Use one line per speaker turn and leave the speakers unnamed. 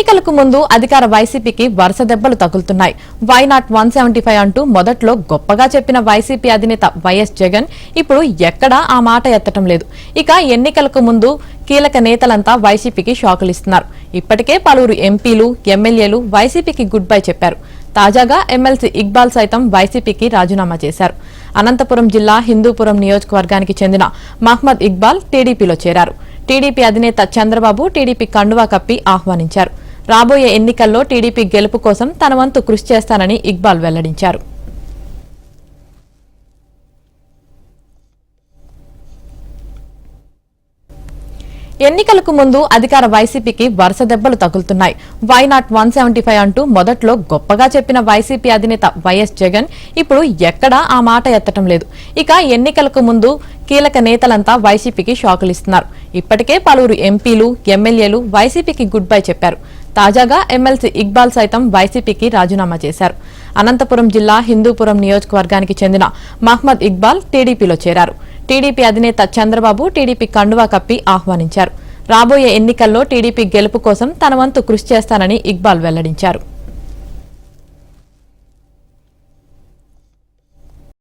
ఎన్నికలకు ముందు అధికార వైసీపీకి వరుస దెబ్బలు తగులుతున్నాయి. వై నాట్ 175 అంటూ మొదట్లో గొప్పగా చెప్పిన వైసీపీ అధినేత వైఎస్ జగన్ ఇప్పుడు ఎక్కడా ఆ మాట ఎత్తడం లేదు. ఇక ఎన్నికలకు ముందు కీలక నేతలంతా వైసీపీకి షాకులు ఇస్తున్నారు. ఇప్పటికే పలువురు ఎంపీలు, ఎమ్మెల్యేలు వైసీపీకి గుడ్ బై చెప్పారు. తాజాగా ఎమ్మెల్సీ ఇక్బాల్ సైతం వైసీపీకి రాజీనామా చేశారు. అనంతపురం జిల్లా హిందూపురం నియోజకవర్గానికి చెందిన మహ్మద్ ఇక్బాల్ టీడీపీలో చేరారు. టీడీపీ అధినేత చంద్రబాబు టీడీపీ కండువా కప్పి ఆహ్వానించారు. రాబోయే ఎన్నికల్లో టీడీపీ గెలుపు కోసం తన వంతు కృషి చేస్తానని ఇక్బాల్ వెల్లడించారు. ఎన్నికలకు ముందు అధికార వైసీపీకి వరుస దెబ్బలు తగులుతున్నాయి. వై నాట్ 175 అంటూ మొదట్లో గొప్పగా చెప్పిన వైసీపీ అధినేత వైఎస్ జగన్ ఇప్పుడు ఎక్కడా ఆ మాట ఎత్తడం లేదు. ఇక ఎన్నికలకు ముందు కీలక నేతలంతా వైసీపీకి షాకులు ఇస్తున్నారు. ఇప్పటికే పలువురు ఎంపీలు, ఎమ్మెల్యేలు వైసీపీకి గుడ్ బై చెప్పారు. తాజాగా ఎమ్మెల్సీ ఇక్బాల్ సైతం వైసీపీకి రాజీనామా చేశారు. అనంతపురం జిల్లా హిందూపురం నియోజకవర్గానికి చెందిన మహ్మద్ ఇక్బాల్ టీడీపీలో చేరారు. టీడీపీ అధినేత చంద్రబాబు టీడీపీ కండువా కప్పి ఆహ్వానించారు. రాబోయే ఎన్నికల్లో టీడీపీ గెలుపు కోసం తన వంతు కృషి చేస్తానని ఇక్బాల్ వెల్లడించారు.